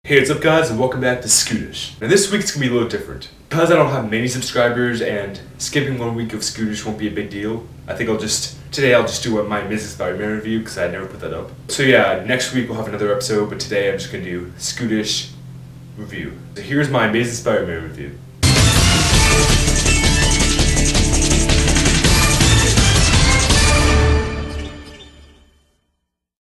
Hey, what's up guys, and welcome back to Skootish. Now this week's gonna be a little different. Because I don't have many subscribers and skipping 1 week of Skootish won't be a big deal, I think today I'll just do my Amazing Spiderman review because I never put that up. So yeah, next week we'll have another episode, but today I'm just gonna do Skootish review. So here's my Amazing Spiderman review.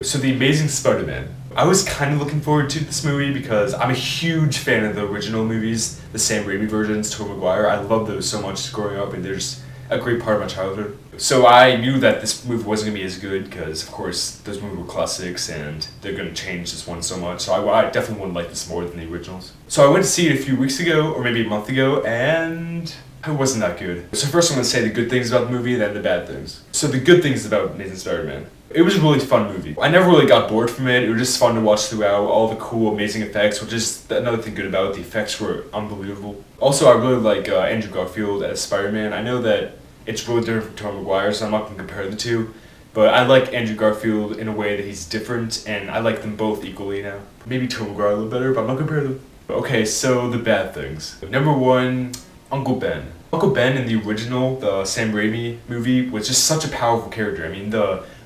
So The Amazing Spider-Man. I was kind of looking forward to this movie because I'm a huge fan of the original movies, the Sam Raimi versions, Tobey Maguire. I love those so much growing up and they're just a great part of my childhood. So I knew that this movie wasn't going to be as good because, of course, those movies were classics and they're going to change this one so much. So I definitely wouldn't like this more than the originals. So I went to see it a few weeks ago, or maybe a month ago, and it wasn't that good. So first I'm going to say the good things about the movie and then the bad things. So the good things about Amazing Spider-Man. It was a really fun movie. I never really got bored from it. It was just fun to watch throughout. All the cool, amazing effects, which is another thing good about it. The effects were unbelievable. Also, I really like Andrew Garfield as Spider-Man. I know that it's really different from Tobey Maguire, so I'm not going to compare the two. But I like Andrew Garfield in a way that he's different, and I like them both equally now. Maybe Tobey Maguire a little better, but I'm not comparing them. Okay, so the bad things. Number one, Uncle Ben. Uncle Ben in the original, the Sam Raimi movie, was just such a powerful character. I mean,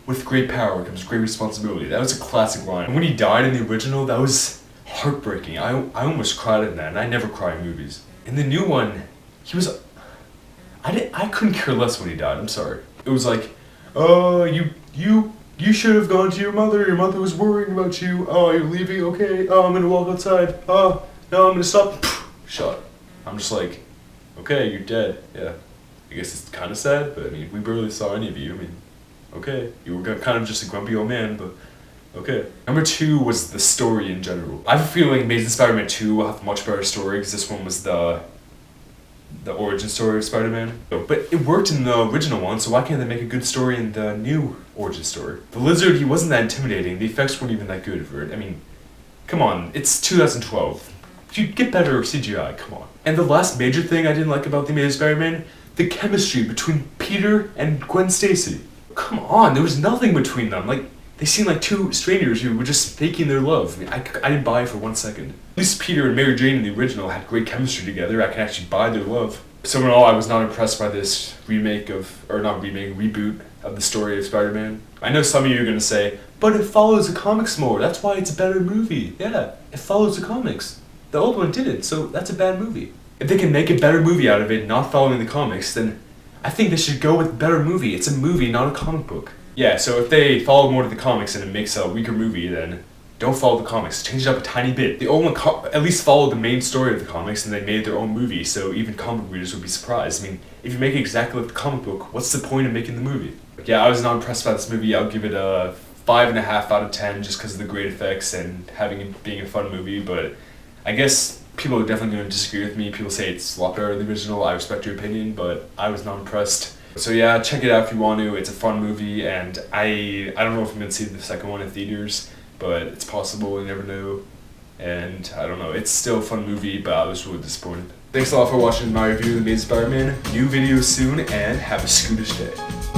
with great power comes great responsibility. That was a classic line. And when he died in the original, that was heartbreaking. I almost cried in that, and I never cry in movies. In the new one, I couldn't care less when he died. I'm sorry. It was like, oh, you should have gone to your mother. Your mother was worrying about you. Oh, you're leaving. Okay. Oh, I'm gonna walk outside. Oh, no, I'm gonna stop. Shot. I'm just like, okay, you're dead. Yeah. I guess it's kind of sad, but I mean, we barely saw any of you. I mean, okay, you were kind of just a grumpy old man, but okay. Number two was the story in general. I have a feeling Amazing Spider-Man 2 will have a much better story because this one was the origin story of Spider-Man. But it worked in the original one, so why can't they make a good story in the new origin story? The Lizard, he wasn't that intimidating. The effects weren't even that good for it. I mean, come on, it's 2012. You get better CGI, come on. And the last major thing I didn't like about the Amazing Spider-Man, the chemistry between Peter and Gwen Stacy. Come on, there was nothing between them. Like, they seemed like two strangers who were just faking their love. I mean, I didn't buy it for 1 second. At least Peter and Mary Jane in the original had great chemistry together. I can actually buy their love. So in all, I was not impressed by this reboot of the story of Spider-Man. I know some of you are going to say, but it follows the comics more. That's why it's a better movie. Yeah, it follows the comics. The old one didn't, so that's a bad movie. If they can make a better movie out of it, not following the comics, then I think they should go with better movie. It's a movie, not a comic book. Yeah, so if they follow more to the comics and it makes a weaker movie, then don't follow the comics. Change it up a tiny bit. They only at least followed the main story of the comics and they made their own movie, so even comic readers would be surprised. I mean, if you make it exactly like the comic book, what's the point of making the movie? But yeah, I was not impressed by this movie. I'll give it a 5.5 out of 10 just because of the great effects and being a fun movie, but I guess people are definitely going to disagree with me. People say it's a lot better than the original. I respect your opinion, but I was not impressed. So yeah, check it out if you want to. It's a fun movie, and I don't know if I'm going to see the second one in theaters, but it's possible, you never know. And I don't know, it's still a fun movie, but I was really disappointed. Thanks a lot for watching my review of The Amazing Spider-Man. New videos soon, and have a Skootish day.